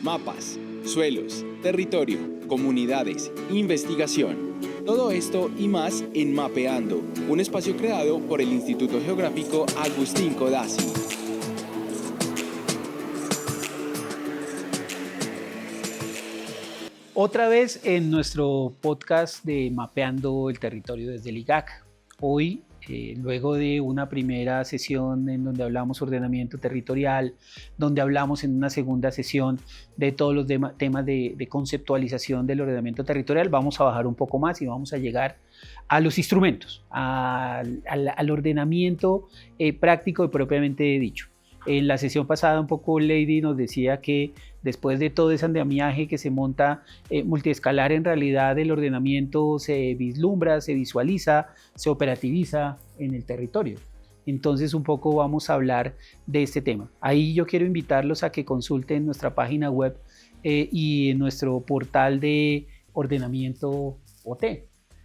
mapas, suelos, territorio, comunidades, investigación. Todo esto y más en Mapeando, un espacio creado por el Instituto Geográfico Agustín Codazzi. Otra vez en nuestro podcast de Mapeando el Territorio desde el IGAC. Hoy, luego de una primera sesión en donde hablamos ordenamiento territorial, donde hablamos en una segunda sesión de todos los temas de conceptualización del ordenamiento territorial, vamos a bajar un poco más y vamos a llegar a los instrumentos, al ordenamiento práctico y propiamente dicho. En la sesión pasada un poco Lady nos decía que después de todo ese andamiaje que se monta multiescalar, en realidad el ordenamiento se vislumbra, se visualiza, se operativiza en el territorio. Entonces un poco vamos a hablar de este tema. Ahí yo quiero invitarlos a que consulten nuestra página web y en nuestro portal de ordenamiento OT.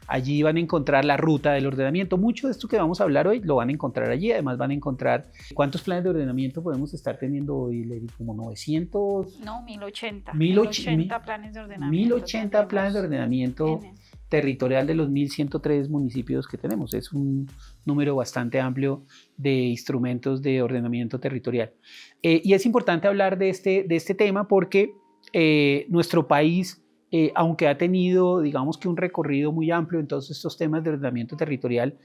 Allí van a encontrar la ruta del ordenamiento. Mucho de esto que vamos a hablar hoy lo van a encontrar allí. Además van a encontrar cuántos planes de ordenamiento podemos estar teniendo hoy, Lady, como 900. No, 1080. 1080 planes de ordenamiento. 1080 planes de ordenamiento territorial de los 1103 municipios que tenemos. Es un número bastante amplio de instrumentos de ordenamiento territorial. Y es importante hablar de este tema porque nuestro país, aunque ha tenido, digamos que un recorrido muy amplio en todos estos temas de ordenamiento territorial,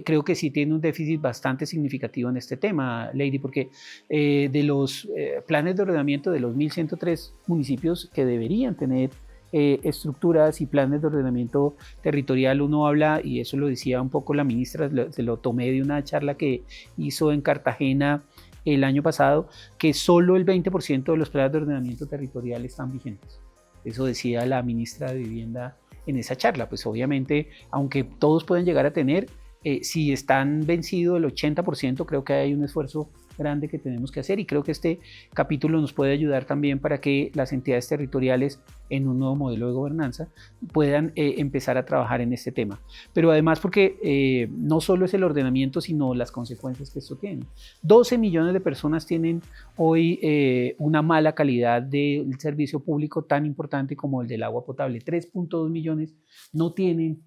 creo que sí tiene un déficit bastante significativo en este tema, Lady, porque de los planes de ordenamiento de los 1103 municipios que deberían tener estructuras y planes de ordenamiento territorial, uno habla, y eso lo decía un poco la ministra, se lo tomé de una charla que hizo en Cartagena el año pasado, que solo el 20% de los planes de ordenamiento territorial están vigentes. Eso decía la ministra de Vivienda en esa charla. Pues obviamente, aunque todos pueden llegar a tener, si están vencidos el 80%, creo que hay un esfuerzo grande que tenemos que hacer, y creo que este capítulo nos puede ayudar también para que las entidades territoriales en un nuevo modelo de gobernanza puedan empezar a trabajar en este tema. Pero además porque no solo es el ordenamiento, sino las consecuencias que esto tiene. 12 millones de personas tienen hoy una mala calidad del servicio público tan importante como el del agua potable. 3.2 millones no tienen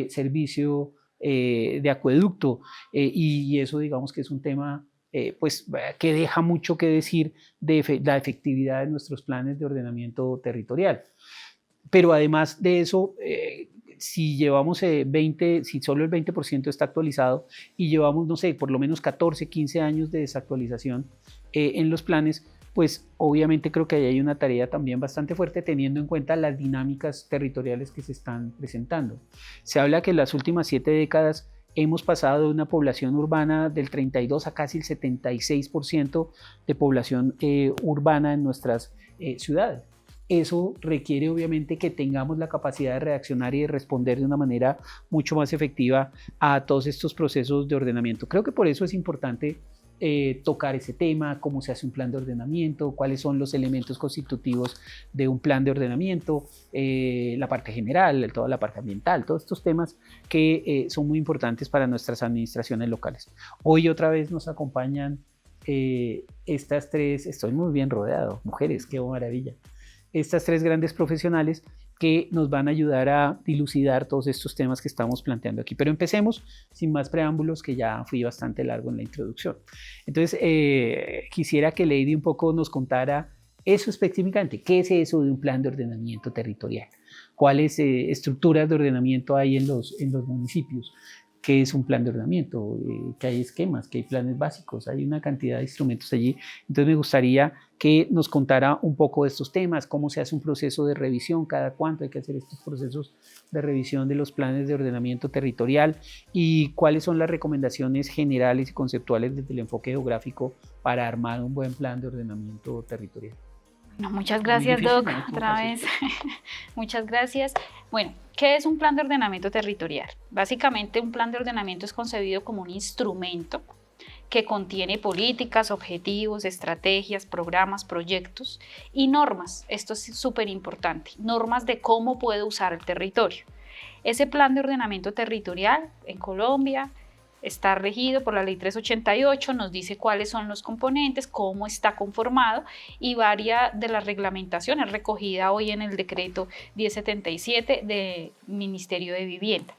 servicio de acueducto, y eso digamos que es un tema pues que deja mucho que decir de la efectividad de nuestros planes de ordenamiento territorial. Pero además de eso, si llevamos si solo el 20% está actualizado y llevamos, no sé, por lo menos 14, 15 años de desactualización en los planes, pues obviamente creo que ahí hay una tarea también bastante fuerte, teniendo en cuenta las dinámicas territoriales que se están presentando. Se habla que en las últimas 7 décadas hemos pasado de una población urbana del 32 a casi el 76% de población urbana en nuestras ciudades. Eso requiere obviamente que tengamos la capacidad de reaccionar y de responder de una manera mucho más efectiva a todos estos procesos de ordenamiento. Creo que por eso es importante tocar ese tema, cómo se hace un plan de ordenamiento, cuáles son los elementos constitutivos de un plan de ordenamiento, la parte general, toda la parte ambiental, todos estos temas que son muy importantes para nuestras administraciones locales. Hoy otra vez nos acompañan estas tres, estoy muy bien rodeado, mujeres, qué maravilla, estas tres grandes profesionales que nos van a ayudar a dilucidar todos estos temas que estamos planteando aquí. Pero empecemos sin más preámbulos, que ya fui bastante largo en la introducción. Entonces, quisiera que Lady un poco nos contara eso específicamente. ¿Qué es eso de un plan de ordenamiento territorial? ¿Cuáles estructuras de ordenamiento hay en los municipios? ¿Qué es un plan de ordenamiento? ¿Que hay esquemas? ¿Que hay planes básicos? Hay una cantidad de instrumentos allí. Entonces me gustaría que nos contara un poco de estos temas, cómo se hace un proceso de revisión, cada cuánto hay que hacer estos procesos de revisión de los planes de ordenamiento territorial, y cuáles son las recomendaciones generales y conceptuales desde el enfoque geográfico para armar un buen plan de ordenamiento territorial. No, muchas gracias, Doc, otra vez. Muchas gracias. Bueno, ¿qué es un plan de ordenamiento territorial? Básicamente, un plan de ordenamiento es concebido como un instrumento que contiene políticas, objetivos, estrategias, programas, proyectos y normas. Esto es súper importante, normas de cómo puede usar el territorio. Ese plan de ordenamiento territorial en Colombia está regido por la Ley 388, nos dice cuáles son los componentes, cómo está conformado y varia de las reglamentaciones recogida hoy en el decreto 1077 del Ministerio de Vivienda.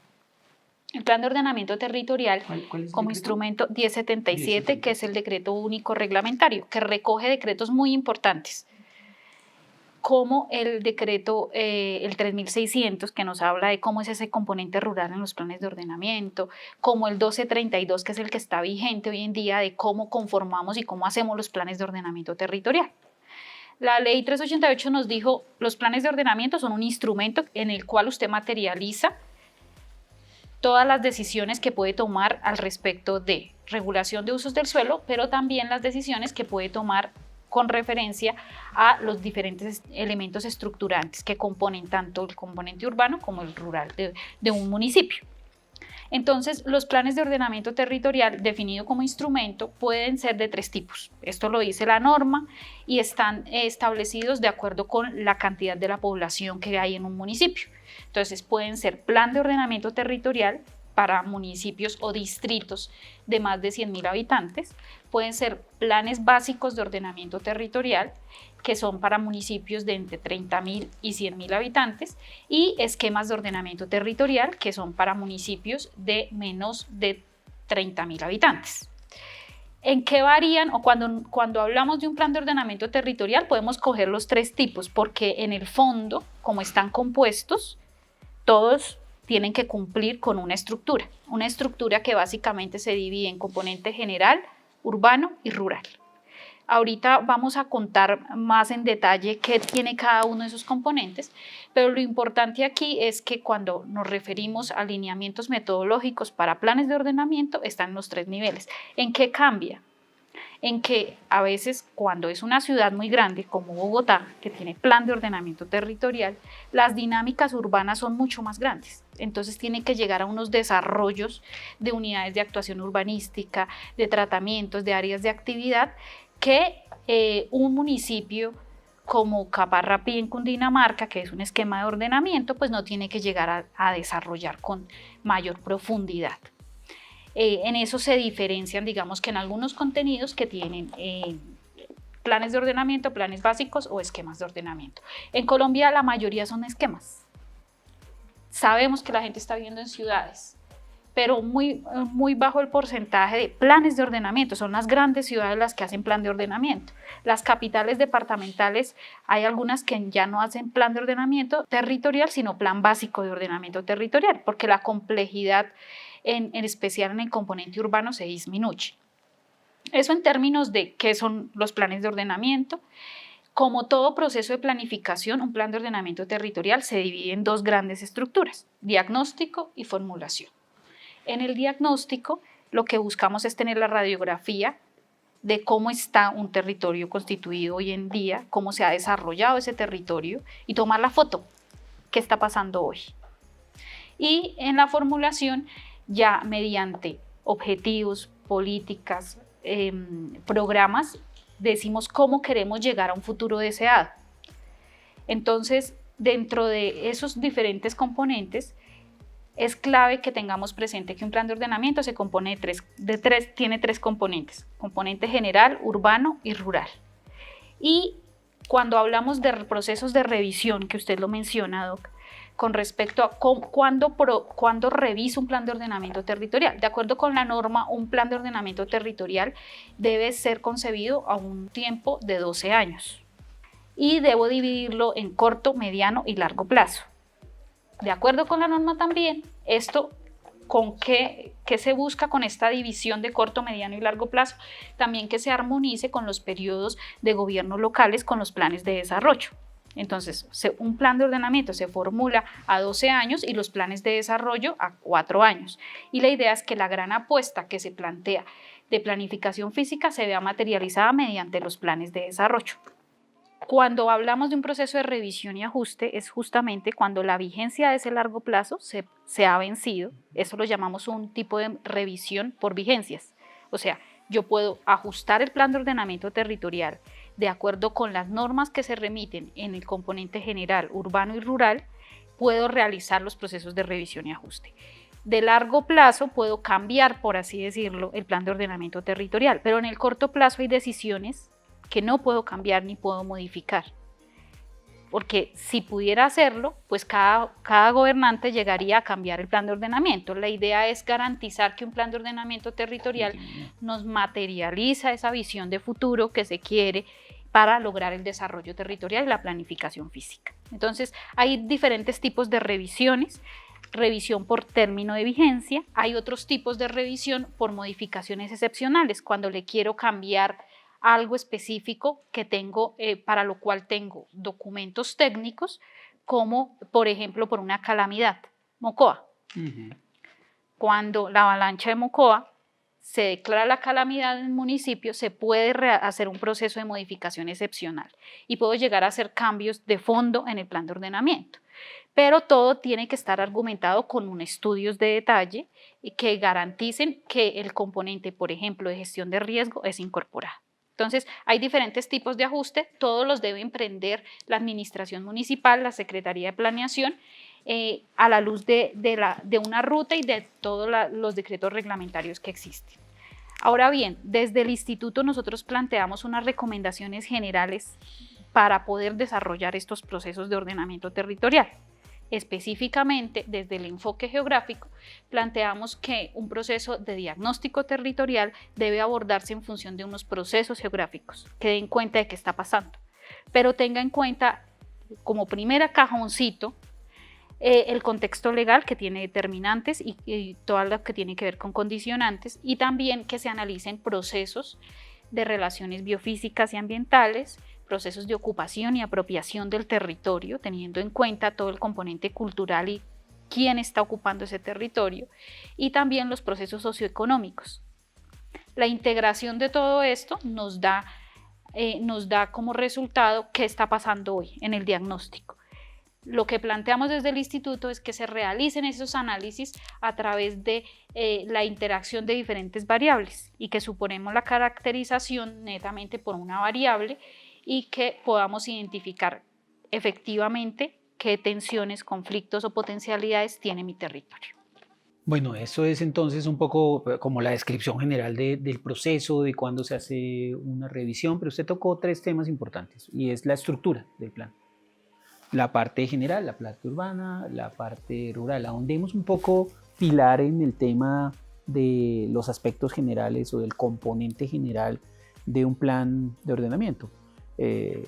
El Plan de Ordenamiento Territorial ¿Cuál es como el decreto? instrumento 1077, que es el decreto único reglamentario, que recoge decretos muy importantes, como el decreto, el 3600, que nos habla de cómo es ese componente rural en los planes de ordenamiento, como el 1232, que es el que está vigente hoy en día, de cómo conformamos y cómo hacemos los planes de ordenamiento territorial. La ley 388 nos dijo, los planes de ordenamiento son un instrumento en el cual usted materializa todas las decisiones que puede tomar al respecto de regulación de usos del suelo, pero también las decisiones que puede tomar con referencia a los diferentes elementos estructurantes que componen tanto el componente urbano como el rural de un municipio. Entonces, los planes de ordenamiento territorial definido como instrumento pueden ser de 3 tipos. Esto lo dice la norma y están establecidos de acuerdo con la cantidad de la población que hay en un municipio. Entonces, pueden ser plan de ordenamiento territorial para municipios o distritos de más de 100.000 habitantes, pueden ser planes básicos de ordenamiento territorial, que son para municipios de entre 30.000 y 100.000 habitantes, y esquemas de ordenamiento territorial, que son para municipios de menos de 30.000 habitantes. ¿En qué varían? O cuando hablamos de un plan de ordenamiento territorial podemos coger los 3 tipos, porque en el fondo, como están compuestos, todos tienen que cumplir con una estructura que básicamente se divide en componente general, urbano y rural. Ahorita vamos a contar más en detalle qué tiene cada uno de esos componentes, pero lo importante aquí es que cuando nos referimos a alineamientos metodológicos para planes de ordenamiento están los 3 niveles. ¿En qué cambia? En que a veces cuando es una ciudad muy grande como Bogotá, que tiene plan de ordenamiento territorial, las dinámicas urbanas son mucho más grandes. Entonces tiene que llegar a unos desarrollos de unidades de actuación urbanística, de tratamientos, de áreas de actividad, que un municipio como Caparrapí en Cundinamarca, que es un esquema de ordenamiento, pues no tiene que llegar a desarrollar con mayor profundidad. En eso se diferencian, digamos que en algunos contenidos que tienen planes de ordenamiento, planes básicos o esquemas de ordenamiento. En Colombia la mayoría son esquemas. Sabemos que la gente está viviendo en ciudades, pero muy bajo el porcentaje de planes de ordenamiento. Son las grandes ciudades las que hacen plan de ordenamiento. Las capitales departamentales, hay algunas que ya no hacen plan de ordenamiento territorial, sino plan básico de ordenamiento territorial, porque la complejidad en especial en el componente urbano se disminuye. Eso en términos de qué son los planes de ordenamiento. Como todo proceso de planificación, un plan de ordenamiento territorial se divide en 2 grandes estructuras, diagnóstico y formulación. En el diagnóstico, lo que buscamos es tener la radiografía de cómo está un territorio constituido hoy en día, cómo se ha desarrollado ese territorio y tomar la foto, qué está pasando hoy. Y en la formulación, ya mediante objetivos, políticas, programas, decimos cómo queremos llegar a un futuro deseado. Entonces, dentro de esos diferentes componentes, es clave que tengamos presente que un plan de ordenamiento se compone tiene 3 componentes: componente general, urbano y rural. Y cuando hablamos de procesos de revisión, que usted lo menciona, Doc, con respecto a cuándo revisa un plan de ordenamiento territorial. De acuerdo con la norma, un plan de ordenamiento territorial debe ser concebido a un tiempo de 12 años y debo dividirlo en corto, mediano y largo plazo. De acuerdo con la norma también, esto con qué se busca con esta división de corto, mediano y largo plazo, también que se armonice con los periodos de gobierno locales con los planes de desarrollo. Entonces, un plan de ordenamiento se formula a 12 años y los planes de desarrollo a 4 años. Y la idea es que la gran apuesta que se plantea de planificación física se vea materializada mediante los planes de desarrollo. Cuando hablamos de un proceso de revisión y ajuste, es justamente cuando la vigencia de ese largo plazo se ha vencido. Eso lo llamamos un tipo de revisión por vigencias. O sea, yo puedo ajustar el plan de ordenamiento territorial de acuerdo con las normas que se remiten en el componente general, urbano y rural, puedo realizar los procesos de revisión y ajuste. De largo plazo puedo cambiar, por así decirlo, el plan de ordenamiento territorial, pero en el corto plazo hay decisiones que no puedo cambiar ni puedo modificar. Porque si pudiera hacerlo, pues cada gobernante llegaría a cambiar el plan de ordenamiento. La idea es garantizar que un plan de ordenamiento territorial nos materializa esa visión de futuro que se quiere para lograr el desarrollo territorial y la planificación física. Entonces, hay diferentes tipos de revisiones. Revisión por término de vigencia, hay otros tipos de revisión por modificaciones excepcionales, cuando le quiero cambiar algo específico que tengo, para lo cual tengo documentos técnicos, como por ejemplo por una calamidad, Mocoa. Cuando la avalancha de Mocoa se declara la calamidad en el municipio, se puede hacer un proceso de modificación excepcional y puedo llegar a hacer cambios de fondo en el plan de ordenamiento. Pero todo tiene que estar argumentado con unos estudios de detalle que garanticen que el componente, por ejemplo, de gestión de riesgo es incorporado. Entonces, hay diferentes tipos de ajuste, todos los debe emprender la administración municipal, la Secretaría de Planeación, a la luz de una ruta y de todos los decretos reglamentarios que existen. Ahora bien, desde el instituto nosotros planteamos unas recomendaciones generales para poder desarrollar estos procesos de ordenamiento territorial. Específicamente, desde el enfoque geográfico, planteamos que un proceso de diagnóstico territorial debe abordarse en función de unos procesos geográficos que den cuenta de qué está pasando, pero tenga en cuenta como primera cajoncito el contexto legal que tiene determinantes y todo lo que tiene que ver con condicionantes, y también que se analicen procesos de relaciones biofísicas y ambientales, procesos de ocupación y apropiación del territorio, teniendo en cuenta todo el componente cultural y quién está ocupando ese territorio, y también los procesos socioeconómicos. La integración de todo esto nos da como resultado qué está pasando hoy en el diagnóstico. Lo que planteamos desde el instituto es que se realicen esos análisis a través de la interacción de diferentes variables y que suponemos la caracterización netamente por una variable y que podamos identificar efectivamente qué tensiones, conflictos o potencialidades tiene mi territorio. Bueno, eso es entonces un poco como la descripción general del proceso, de cuándo se hace una revisión, pero usted tocó 3 temas importantes y es la estructura del plan. La parte general, la parte urbana, la parte rural. Ahondemos un poco, Pilar, en el tema de los aspectos generales o del componente general de un plan de ordenamiento.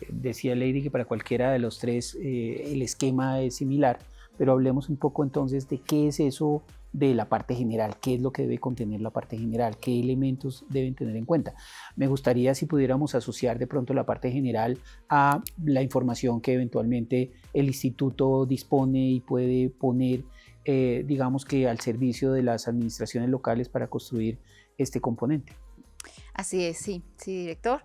Decía Lady que para cualquiera de los 3 el esquema es similar, pero hablemos un poco entonces de qué es eso de la parte general, qué es lo que debe contener la parte general, qué elementos deben tener en cuenta. Me gustaría si pudiéramos asociar de pronto la parte general a la información que eventualmente el instituto dispone y puede poner, digamos que al servicio de las administraciones locales para construir este componente. Así es, sí, director.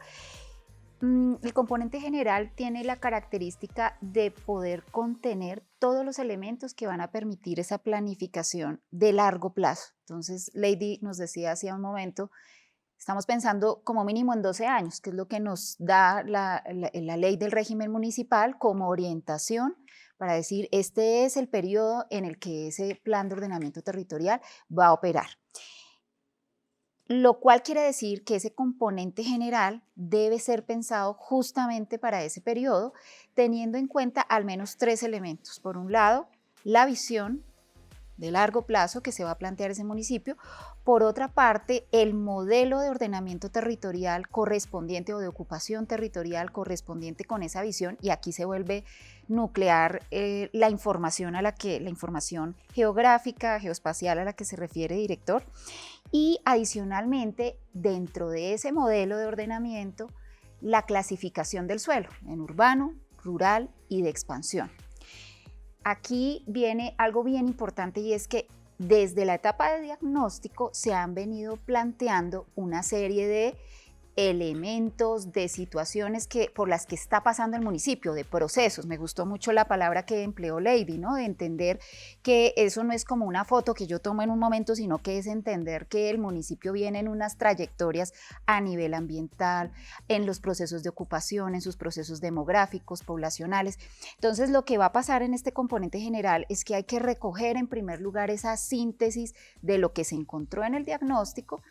El componente general tiene la característica de poder contener todos los elementos que van a permitir esa planificación de largo plazo. Entonces, Lady nos decía hace un momento, estamos pensando como mínimo en 12 años, que es lo que nos da la ley del régimen municipal como orientación para decir, este es el periodo en el que ese plan de ordenamiento territorial va a operar. Lo cual quiere decir que ese componente general debe ser pensado justamente para ese periodo, teniendo en cuenta al menos 3 elementos. Por un lado, la visión de largo plazo que se va a plantear ese municipio. Por otra parte, el modelo de ordenamiento territorial correspondiente o de ocupación territorial correspondiente con esa visión, y aquí se vuelve nuclear la información geográfica, geoespacial a la que se refiere el director. Y adicionalmente, dentro de ese modelo de ordenamiento, la clasificación del suelo en urbano, rural y de expansión. Aquí viene algo bien importante, y es que desde la etapa de diagnóstico se han venido planteando una serie de elementos, de situaciones por las que está pasando el municipio, de procesos. Me gustó mucho la palabra que empleó Lady, ¿no? De entender que eso no es como una foto que yo tomo en un momento, sino que es entender que el municipio viene en unas trayectorias a nivel ambiental, en los procesos de ocupación, en sus procesos demográficos, poblacionales. Entonces, lo que va a pasar en este componente general es que hay que recoger en primer lugar esa síntesis de lo que se encontró en el diagnóstico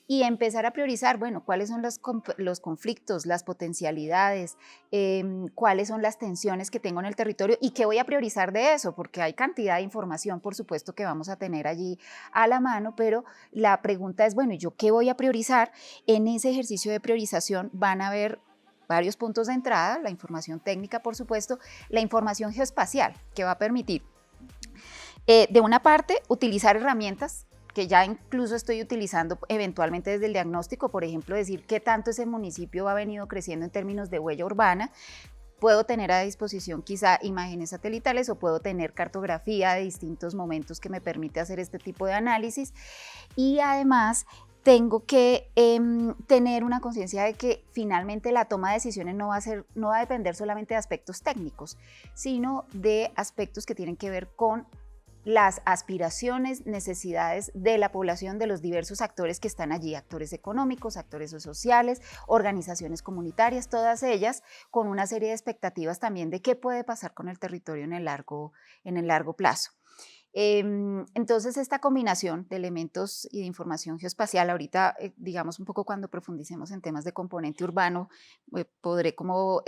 y empezar a priorizar, bueno, cuáles son los conflictos, las potencialidades, cuáles son las tensiones que tengo en el territorio y qué voy a priorizar de eso, porque hay cantidad de información, por supuesto, que vamos a tener allí a la mano, pero la pregunta es, bueno, ¿yo qué voy a priorizar? En ese ejercicio de priorización van a haber varios puntos de entrada, la información técnica, por supuesto, la información geoespacial, que va a permitir, de una parte, utilizar herramientas que ya incluso estoy utilizando eventualmente desde el diagnóstico, por ejemplo, decir qué tanto ese municipio ha venido creciendo en términos de huella urbana. Puedo tener a disposición quizá imágenes satelitales o puedo tener cartografía de distintos momentos que me permite hacer este tipo de análisis. Y además tengo que tener una conciencia de que finalmente la toma de decisiones no va a depender solamente de aspectos técnicos, sino de aspectos que tienen que ver con las aspiraciones, necesidades de la población, de los diversos actores que están allí, actores económicos, actores sociales, organizaciones comunitarias, todas ellas con una serie de expectativas también de qué puede pasar con el territorio en el largo plazo. Entonces, esta combinación de elementos y de información geoespacial, ahorita, digamos un poco cuando profundicemos en temas de componente urbano, podré como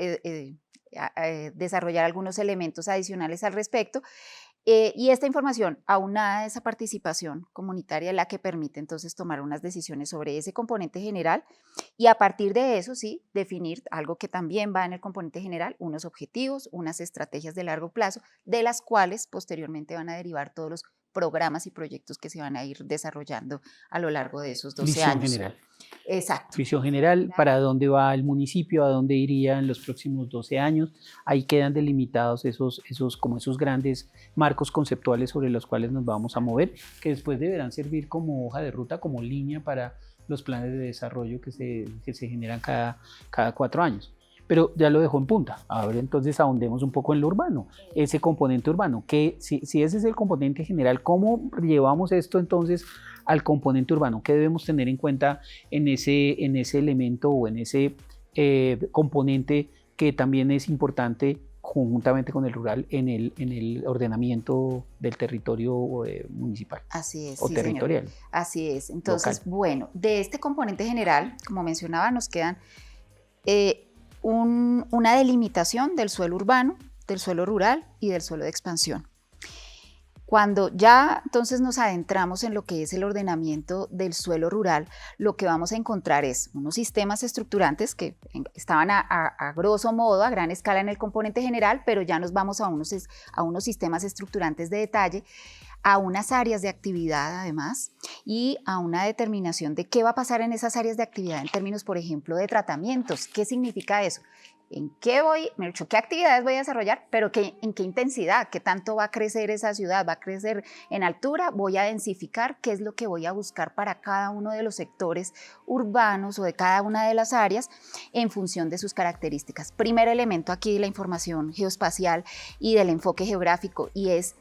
desarrollar algunos elementos adicionales al respecto. Y esta información, aunada a esa participación comunitaria, es la que permite entonces tomar unas decisiones sobre ese componente general y a partir de eso, sí, definir algo que también va en el componente general, unos objetivos, unas estrategias de largo plazo, de las cuales posteriormente van a derivar todos los programas y proyectos que se van a ir desarrollando a lo largo de esos 12 Visión años. general. Exacto. Visión general, para dónde va el municipio, a dónde iría en los próximos 12 años. Ahí quedan delimitados esos grandes marcos conceptuales sobre los cuales nos vamos a mover, que después deberán servir como hoja de ruta, como línea para los planes de desarrollo que se generan cada 4 años. Pero ya lo dejó en punta. Ahora entonces ahondemos un poco en lo urbano, ese componente urbano, que si ese es el componente general, ¿cómo llevamos esto entonces al componente urbano? ¿Qué debemos tener en cuenta en ese elemento o en ese componente que también es importante conjuntamente con el rural en el ordenamiento del territorio municipal? Así es, o sí, territorial? señor. Así es. Entonces, Local. bueno, de este componente general, como mencionaba, nos quedan una delimitación del suelo urbano, del suelo rural y del suelo de expansión. Cuando ya entonces nos adentramos en lo que es el ordenamiento del suelo rural, lo que vamos a encontrar es unos sistemas estructurantes que estaban a grosso modo, a gran escala en el componente general, pero ya nos vamos a unos sistemas estructurantes de detalle, a unas áreas de actividad además y a una determinación de qué va a pasar en esas áreas de actividad en términos, por ejemplo, de tratamientos. ¿Qué significa eso? ¿Qué actividades voy a desarrollar? Pero ¿en qué intensidad? ¿Qué tanto va a crecer esa ciudad? ¿Va a crecer en altura? ¿Voy a densificar? ¿Qué es lo que voy a buscar para cada uno de los sectores urbanos o de cada una de las áreas en función de sus características? Primer elemento aquí de la información geoespacial y del enfoque geográfico, y es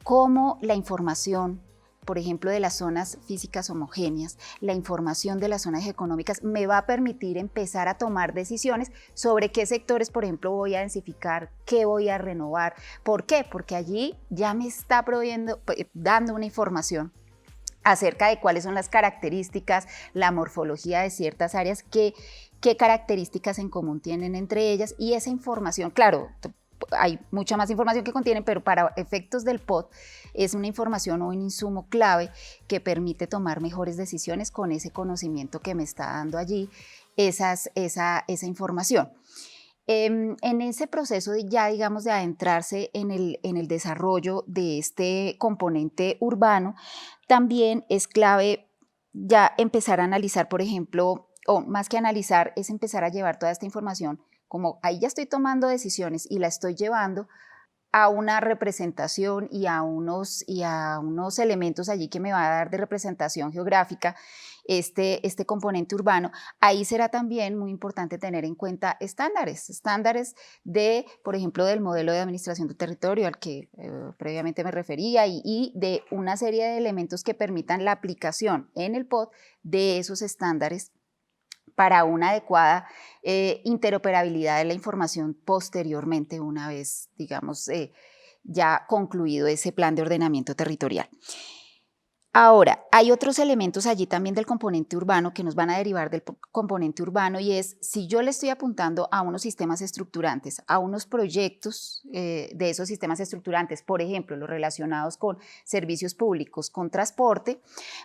cómo la información, por ejemplo, de las zonas físicas homogéneas, la información de las zonas económicas me va a permitir empezar a tomar decisiones sobre qué sectores, por ejemplo, voy a densificar, qué voy a renovar. ¿Por qué? Porque allí ya me está dando una información acerca de cuáles son las características, la morfología de ciertas áreas, qué características en común tienen entre ellas, y esa información, claro, hay mucha más información que contienen, pero para efectos del POT es una información o un insumo clave que permite tomar mejores decisiones con ese conocimiento que me está dando allí esa información. En ese proceso digamos, de adentrarse en el desarrollo de este componente urbano, también es clave ya empezar a analizar, por ejemplo, o más que analizar, es empezar a llevar toda esta información, como ahí ya estoy tomando decisiones y la estoy llevando a una representación y a unos elementos allí que me va a dar de representación geográfica este componente urbano. Ahí será también muy importante tener en cuenta estándares de, por ejemplo, del modelo de administración del territorio al que previamente me refería y de una serie de elementos que permitan la aplicación en el POT de esos estándares para una adecuada interoperabilidad de la información posteriormente, una vez, digamos, ya concluido ese plan de ordenamiento territorial. Ahora, hay otros elementos allí también del componente urbano que nos van a derivar del componente urbano, y es si yo le estoy apuntando a unos sistemas estructurantes, a unos proyectos de esos sistemas estructurantes, por ejemplo, los relacionados con servicios públicos, con transporte,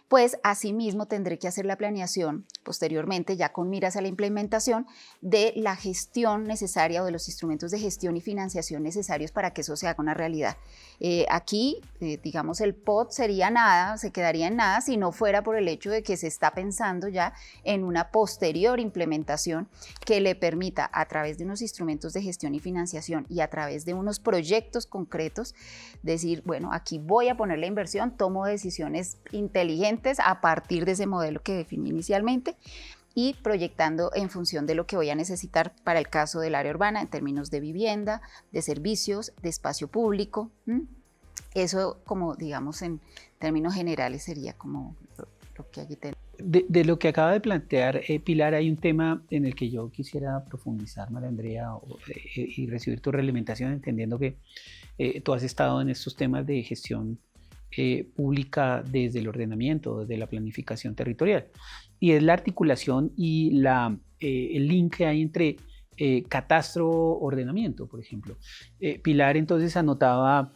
pues asimismo tendré que hacer la planeación posteriormente, ya con miras a la implementación de la gestión necesaria o de los instrumentos de gestión y financiación necesarios para que eso se haga una realidad. Aquí, digamos, el POT sería nada, se quedaría en nada si no fuera por el hecho de que se está pensando ya en una posterior implementación que le permita, a través de unos instrumentos de gestión y financiación y a través de unos proyectos concretos, decir, bueno, aquí voy a poner la inversión, tomo decisiones inteligentes a partir de ese modelo que definí inicialmente y proyectando en función de lo que voy a necesitar para el caso del área urbana en términos de vivienda, de servicios, de espacio público. Eso, como digamos en términos generales, sería como lo que allí tenemos. De lo que acaba de plantear Pilar, hay un tema en el que yo quisiera profundizar, María Andrea, y recibir tu realimentación, entendiendo que tú has estado en estos temas de gestión pública desde el ordenamiento, desde la planificación territorial, y es la articulación y el link que hay entre catastro-ordenamiento, por ejemplo. Pilar entonces anotaba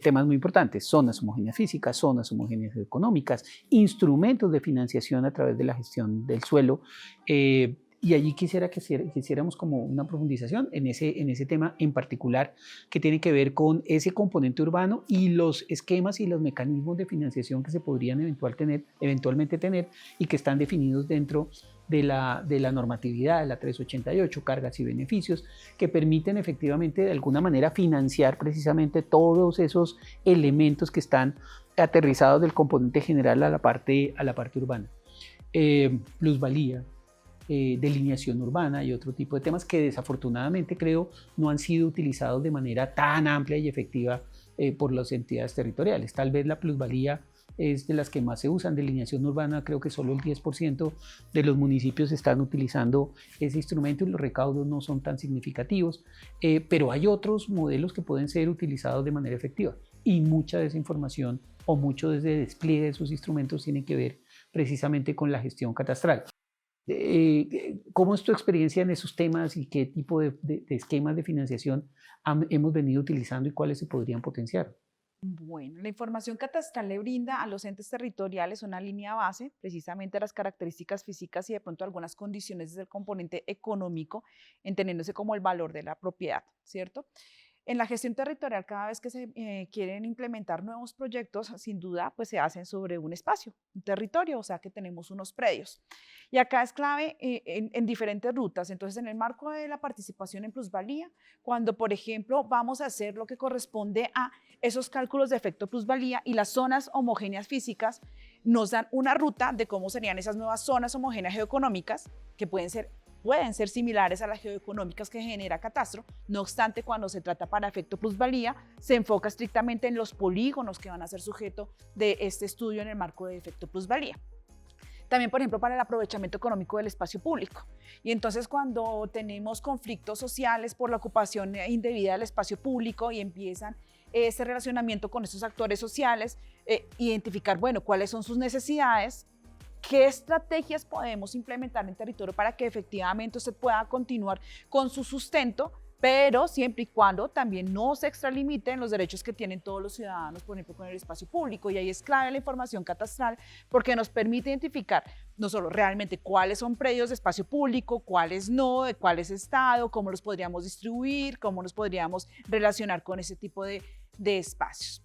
temas muy importantes: zonas homogéneas físicas, zonas homogéneas económicas, instrumentos de financiación a través de la gestión del suelo, y allí quisiera que hiciéramos como una profundización en ese tema en particular, que tiene que ver con ese componente urbano y los esquemas y los mecanismos de financiación que se podrían eventualmente tener y que están definidos dentro de la normatividad de la 388, cargas y beneficios, que permiten efectivamente de alguna manera financiar precisamente todos esos elementos que están aterrizados del componente general a la parte urbana. Plusvalía, delineación urbana y otro tipo de temas que desafortunadamente creo no han sido utilizados de manera tan amplia y efectiva por las entidades territoriales. Tal vez la plusvalía es de las que más se usan. Delineación urbana, creo que solo el 10% de los municipios están utilizando ese instrumento y los recaudos no son tan significativos, pero hay otros modelos que pueden ser utilizados de manera efectiva, y mucha de esa información o mucho de ese despliegue de esos instrumentos tiene que ver precisamente con la gestión catastral. ¿Cómo es tu experiencia en esos temas y qué tipo de esquemas de financiación hemos venido utilizando y cuáles se podrían potenciar? Bueno, la información catastral le brinda a los entes territoriales una línea base, precisamente las características físicas y de pronto algunas condiciones del componente económico, entendiéndose como el valor de la propiedad, ¿cierto? En la gestión territorial, cada vez que se quieren implementar nuevos proyectos, sin duda, pues se hacen sobre un espacio, un territorio, o sea que tenemos unos predios. Y acá es clave en diferentes rutas. Entonces, en el marco de la participación en plusvalía, cuando, por ejemplo, vamos a hacer lo que corresponde a esos cálculos de efecto plusvalía y las zonas homogéneas físicas, nos dan una ruta de cómo serían esas nuevas zonas homogéneas geoeconómicas, que pueden ser similares a las geoeconómicas que genera catastro. No obstante, cuando se trata para efecto plusvalía, se enfoca estrictamente en los polígonos que van a ser sujeto de este estudio en el marco de efecto plusvalía. También, por ejemplo, para el aprovechamiento económico del espacio público. Y entonces, cuando tenemos conflictos sociales por la ocupación indebida del espacio público y empiezan ese relacionamiento con esos actores sociales, identificar, bueno, cuáles son sus necesidades, qué estrategias podemos implementar en territorio para que efectivamente usted pueda continuar con su sustento, pero siempre y cuando también no se extralimiten los derechos que tienen todos los ciudadanos, por ejemplo, con el espacio público. Y ahí es clave la información catastral, porque nos permite identificar no solo realmente cuáles son predios de espacio público, cuáles no, de cuál es estado, cómo los podríamos distribuir, cómo nos podríamos relacionar con ese tipo de espacios.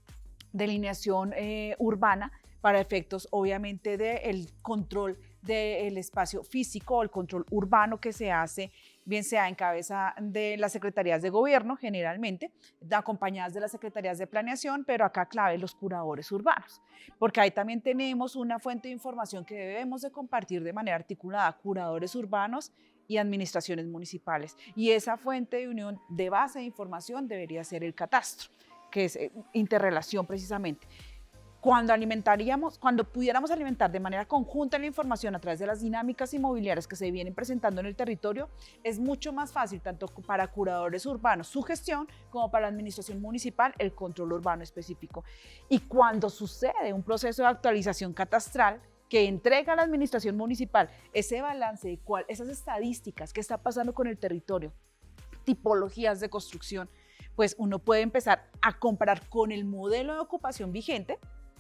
Delineación urbana, para efectos obviamente del control del espacio físico o el control urbano que se hace bien sea en cabeza de las secretarías de gobierno, generalmente, acompañadas de las secretarías de planeación, pero acá clave los curadores urbanos, porque ahí también tenemos una fuente de información que debemos de compartir de manera articulada, curadores urbanos y administraciones municipales. Y esa fuente de unión de base de información debería ser el catastro, que es interrelación precisamente. Cuando pudiéramos alimentar de manera conjunta la información a través de las dinámicas inmobiliarias que se vienen presentando en el territorio, es mucho más fácil tanto para curadores urbanos su gestión como para la administración municipal el control urbano específico. Y cuando sucede un proceso de actualización catastral que entrega a la administración municipal ese balance de esas estadísticas, qué está pasando con el territorio, tipologías de construcción, pues uno puede empezar a comparar con el modelo de ocupación vigente,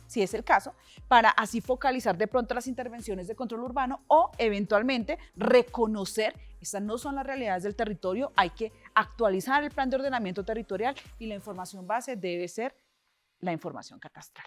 si es el caso, para así focalizar de pronto las intervenciones de control urbano o eventualmente reconocer, estas no son las realidades del territorio, hay que actualizar el plan de ordenamiento territorial y la información base debe ser la información catastral.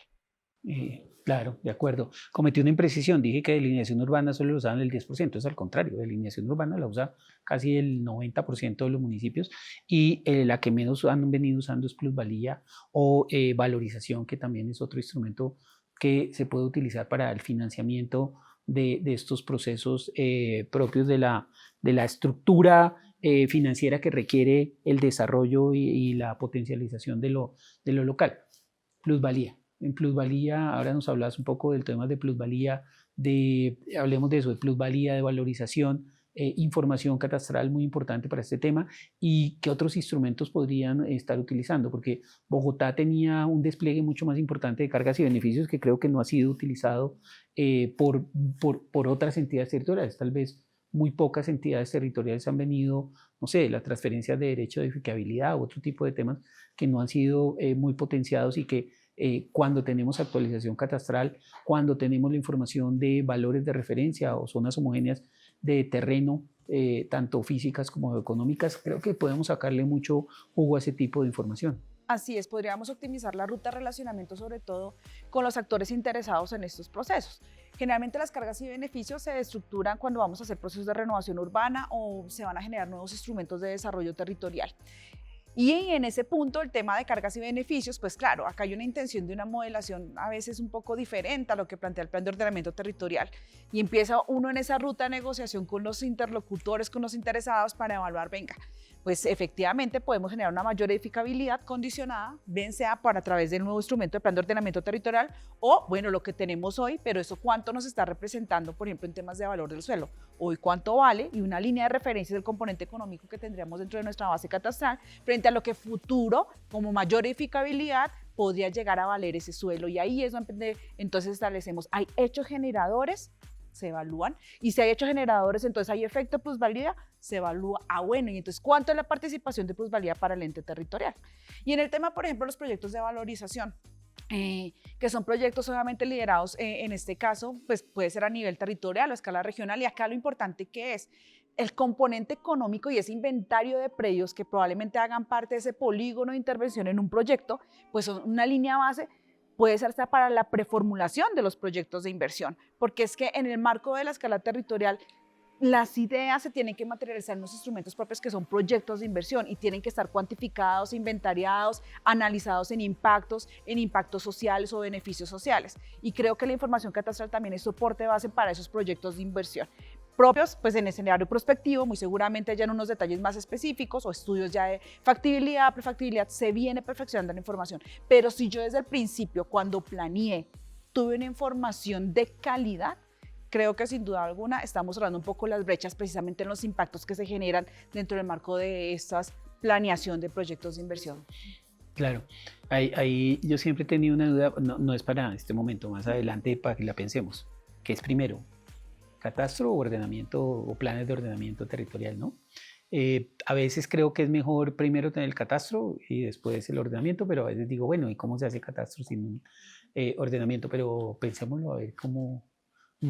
Claro, de acuerdo. Cometí una imprecisión, dije que delineación urbana solo lo usaban el 10%, es al contrario, delineación urbana la usa casi el 90% de los municipios y la que menos han venido usando es plusvalía o valorización, que también es otro instrumento que se puede utilizar para el financiamiento de estos procesos propios de la estructura financiera que requiere el desarrollo y la potencialización de lo local. Plusvalía. En plusvalía, ahora nos hablas un poco del tema de plusvalía, hablemos de eso, de plusvalía, de valorización, información catastral muy importante para este tema y qué otros instrumentos podrían estar utilizando, porque Bogotá tenía un despliegue mucho más importante de cargas y beneficios que creo que no ha sido utilizado por otras entidades territoriales. Tal vez muy pocas entidades territoriales han venido, no sé, la transferencia de derecho de edificabilidad u otro tipo de temas que no han sido muy potenciados y que cuando tenemos actualización catastral, cuando tenemos la información de valores de referencia o zonas homogéneas de terreno, tanto físicas como económicas, creo que podemos sacarle mucho jugo a ese tipo de información. Así es, podríamos optimizar la ruta de relacionamiento, sobre todo con los actores interesados en estos procesos. Generalmente las cargas y beneficios se estructuran cuando vamos a hacer procesos de renovación urbana o se van a generar nuevos instrumentos de desarrollo territorial. Y en ese punto, el tema de cargas y beneficios, pues claro, acá hay una intención de una modelación a veces un poco diferente a lo que plantea el plan de ordenamiento territorial. Y empieza uno en esa ruta de negociación con los interlocutores, con los interesados para evaluar, venga, pues efectivamente podemos generar una mayor edificabilidad condicionada, bien sea a través del nuevo instrumento de plan de ordenamiento territorial o, bueno, lo que tenemos hoy, pero eso cuánto nos está representando, por ejemplo, en temas de valor del suelo. Hoy cuánto vale y una línea de referencia del componente económico que tendríamos dentro de nuestra base catastral frente a lo que futuro, como mayor edificabilidad, podría llegar a valer ese suelo. Y ahí es donde entonces establecemos, hay hechos generadores, se evalúan, y si hay hechos generadores, entonces hay efecto de plusvalía, se evalúa, bueno, y entonces ¿cuánto es la participación de plusvalía para el ente territorial? Y en el tema, por ejemplo, los proyectos de valorización, que son proyectos obviamente liderados, en este caso, pues puede ser a nivel territorial o a escala regional, y acá lo importante que es el componente económico y ese inventario de predios que probablemente hagan parte de ese polígono de intervención en un proyecto, pues son una línea base, puede ser hasta para la preformulación de los proyectos de inversión, porque es que en el marco de la escala territorial, las ideas se tienen que materializar en los instrumentos propios que son proyectos de inversión y tienen que estar cuantificados, inventariados, analizados en impactos sociales o beneficios sociales. Y creo que la información catastral también es soporte base para esos proyectos de inversión propios, pues en escenario prospectivo, muy seguramente ya en unos detalles más específicos o estudios ya de factibilidad, prefactibilidad, se viene perfeccionando la información. Pero si yo desde el principio, cuando planeé, tuve una información de calidad, creo que sin duda alguna estamos cerrando un poco las brechas precisamente en los impactos que se generan dentro del marco de estas planeación de proyectos de inversión. Claro, ahí yo siempre he tenido una duda, no es para este momento, más adelante para que la pensemos, ¿qué es primero? ¿Catastro o ordenamiento o planes de ordenamiento territorial, no? A veces creo que es mejor primero tener el catastro y después el ordenamiento, pero a veces digo, bueno, ¿y cómo se hace catastro sin un ordenamiento? Pero pensémoslo a ver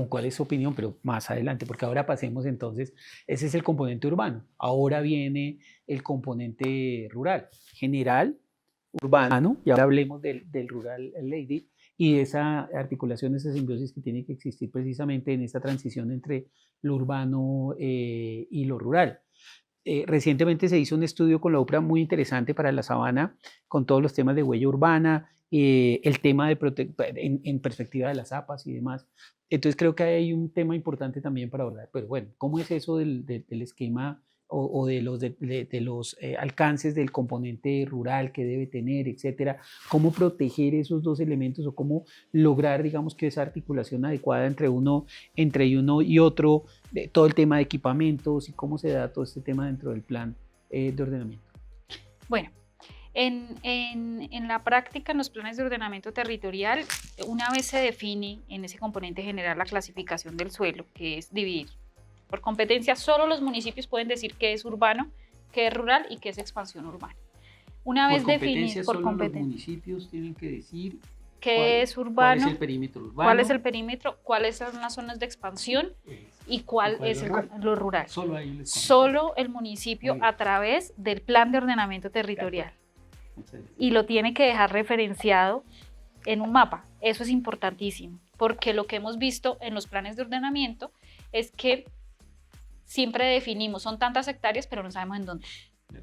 cuál es su opinión, pero más adelante, porque ahora pasemos entonces, ese es el componente urbano, ahora viene el componente rural, general, urbano, y ahora hablemos del rural lady, y esa articulación, esa simbiosis que tiene que existir precisamente en esta transición entre lo urbano y lo rural. Recientemente se hizo un estudio con la UPRA muy interesante para la sabana, con todos los temas de huella urbana, el tema de en perspectiva de las APAs y demás. Entonces creo que hay un tema importante también para abordar. Pero bueno, ¿cómo es eso del esquema o de los alcances del componente rural que debe tener, etcétera? ¿Cómo proteger esos dos elementos o cómo lograr, digamos, que esa articulación adecuada entre uno y otro, todo el tema de equipamientos y cómo se da todo este tema dentro del plan de ordenamiento? Bueno, en la práctica, en los planes de ordenamiento territorial, una vez se define en ese componente general la clasificación del suelo, que es dividir por competencia, solo los municipios pueden decir qué es urbano, qué es rural y qué es expansión urbana. Una vez definido por competencia, los municipios tienen que decir qué es urbano, cuál es el perímetro urbano, cuál es el perímetro, cuáles son las zonas de expansión y cuál es lo rural. Solo el municipio a través del plan de ordenamiento territorial. Y lo tiene que dejar referenciado en un mapa. Eso es importantísimo, porque lo que hemos visto en los planes de ordenamiento es que siempre definimos, son tantas hectáreas, pero no sabemos en dónde.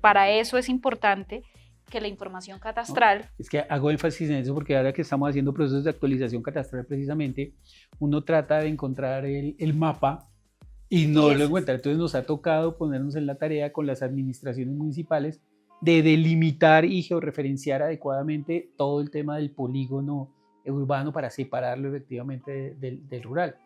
Para eso es importante que la información catastral... No, es que hago énfasis en eso porque ahora que estamos haciendo procesos de actualización catastral precisamente, uno trata de encontrar el mapa y no lo encuentra. Entonces nos ha tocado ponernos en la tarea con las administraciones municipales de delimitar y georreferenciar adecuadamente todo el tema del polígono urbano para separarlo efectivamente del rural.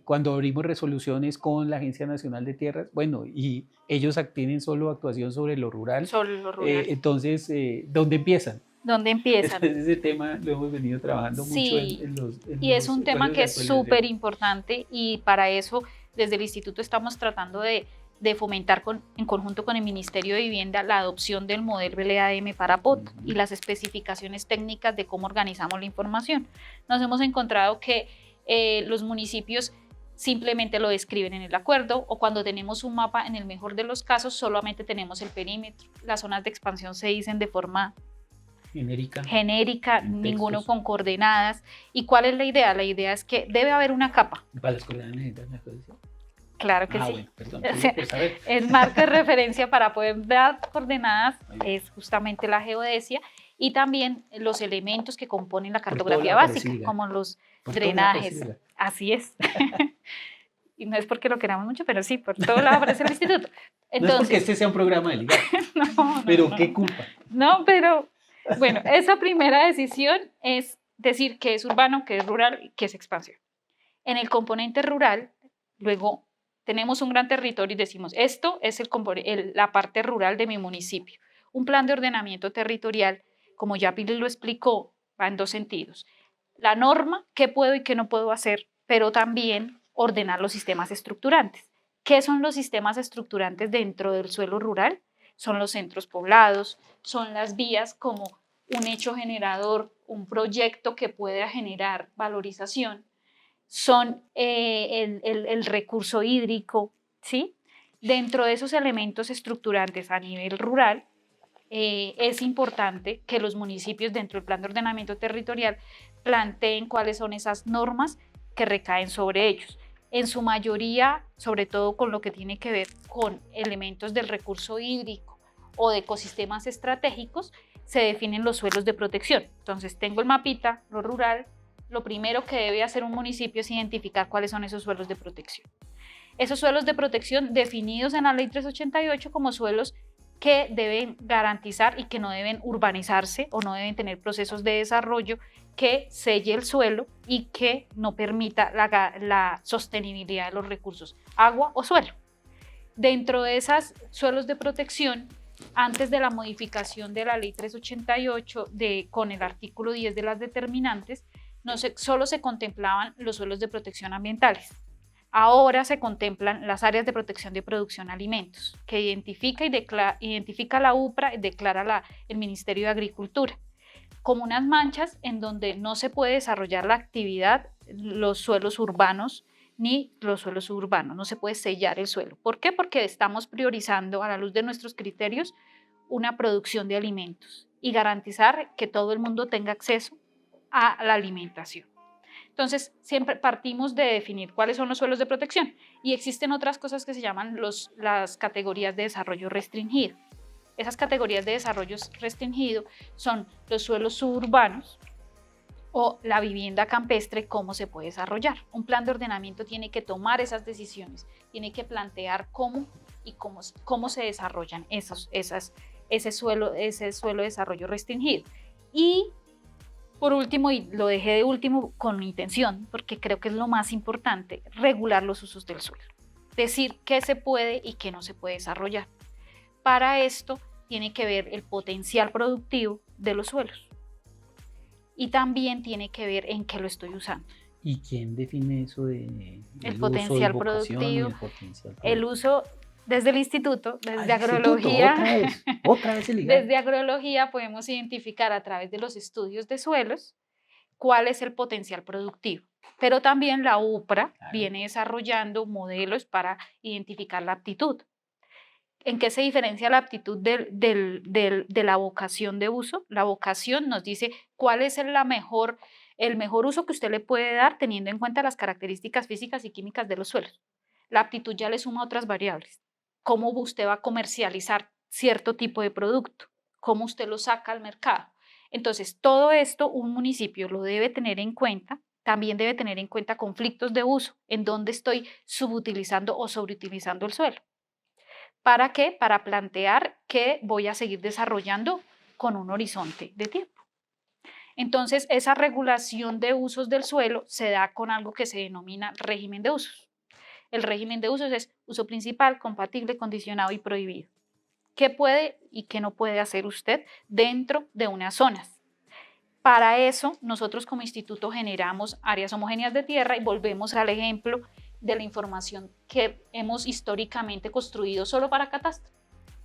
Cuando abrimos resoluciones con la Agencia Nacional de Tierras, bueno, y ellos tienen solo actuación sobre lo rural. Sobre lo rural. Entonces, ¿dónde empiezan? ¿Dónde empiezan? Ese tema lo hemos venido trabajando mucho y es un tema que es súper importante, y para eso desde el instituto estamos tratando de fomentar en conjunto con el Ministerio de Vivienda la adopción del modelo LAM para POT y las especificaciones técnicas de cómo organizamos la información. Nos hemos encontrado que los municipios simplemente lo describen en el acuerdo, o cuando tenemos un mapa, en el mejor de los casos, solamente tenemos el perímetro. Las zonas de expansión se dicen de forma genérica, ninguno con coordenadas. ¿Y cuál es la idea? La idea es que debe haber una capa. ¿Para las coordenadas necesitas una actualización? Claro que sí. Bueno, perdón, el marco de referencia para poder dar coordenadas es justamente la geodesia, y también los elementos que componen la cartografía básica, como los drenajes. Así es. Y no es porque lo queramos mucho, pero sí, por todo lado aparece el instituto. Entonces, no es porque este sea un programa de liga. No, pero qué culpa. No, pero bueno, esa primera decisión es decir qué es urbano, qué es rural y qué es expansión. En el componente rural, luego tenemos un gran territorio y decimos, esto es la parte rural de mi municipio. Un plan de ordenamiento territorial, como ya Pili lo explicó, va en dos sentidos. La norma, qué puedo y qué no puedo hacer, pero también ordenar los sistemas estructurantes. ¿Qué son los sistemas estructurantes dentro del suelo rural? Son los centros poblados, son las vías como un hecho generador, un proyecto que pueda generar valorización, son el recurso hídrico, ¿sí? Dentro de esos elementos estructurantes a nivel rural, es importante que los municipios dentro del plan de ordenamiento territorial planteen cuáles son esas normas que recaen sobre ellos. En su mayoría, sobre todo con lo que tiene que ver con elementos del recurso hídrico o de ecosistemas estratégicos, se definen los suelos de protección. Entonces tengo el mapita, lo rural. Lo primero que debe hacer un municipio es identificar cuáles son esos suelos de protección. Esos suelos de protección definidos en la Ley 388 como suelos que deben garantizar y que no deben urbanizarse o no deben tener procesos de desarrollo que selle el suelo y que no permita la sostenibilidad de los recursos, agua o suelo. Dentro de esos suelos de protección, antes de la modificación de la Ley 388 con el artículo 10 de las determinantes, solo se contemplaban los suelos de protección ambientales. Ahora se contemplan las áreas de protección de producción de alimentos, que identifica la UPRA y declara el Ministerio de Agricultura, como unas manchas en donde no se puede desarrollar la actividad, los suelos urbanos ni los suelos suburbanos, no se puede sellar el suelo. ¿Por qué? Porque estamos priorizando a la luz de nuestros criterios una producción de alimentos y garantizar que todo el mundo tenga acceso a la alimentación. Entonces, siempre partimos de definir cuáles son los suelos de protección y existen otras cosas que se llaman las categorías de desarrollo restringido. Esas categorías de desarrollo restringido son los suelos suburbanos o la vivienda campestre, cómo se puede desarrollar. Un plan de ordenamiento tiene que tomar esas decisiones, tiene que plantear cómo se desarrollan ese suelo de desarrollo restringido. Y por último, y lo dejé de último con intención, porque creo que es lo más importante, regular los usos del suelo. Decir qué se puede y qué no se puede desarrollar. Para esto tiene que ver el potencial productivo de los suelos. Y también tiene que ver en qué lo estoy usando. ¿Y quién define eso de el potencial uso y vocación productivo? Y el potencial productivo? El uso desde el instituto, desde agrología. Otra vez el IGAR. Desde agrología podemos identificar a través de los estudios de suelos cuál es el potencial productivo. Pero también la UPRA viene desarrollando modelos para identificar la aptitud. ¿En qué se diferencia la aptitud de la vocación de uso? La vocación nos dice cuál es el mejor uso que usted le puede dar teniendo en cuenta las características físicas y químicas de los suelos. La aptitud ya le suma otras variables. Cómo usted va a comercializar cierto tipo de producto, cómo usted lo saca al mercado. Entonces, todo esto un municipio lo debe tener en cuenta. También debe tener en cuenta conflictos de uso, en dónde estoy subutilizando o sobreutilizando el suelo. ¿Para qué? Para plantear que voy a seguir desarrollando con un horizonte de tiempo. Entonces, esa regulación de usos del suelo se da con algo que se denomina régimen de usos. El régimen de usos es uso principal, compatible, condicionado y prohibido. ¿Qué puede y qué no puede hacer usted dentro de unas zonas? Para eso, nosotros como instituto generamos áreas homogéneas de tierra y volvemos al ejemplo de la información que hemos históricamente construido solo para catastro.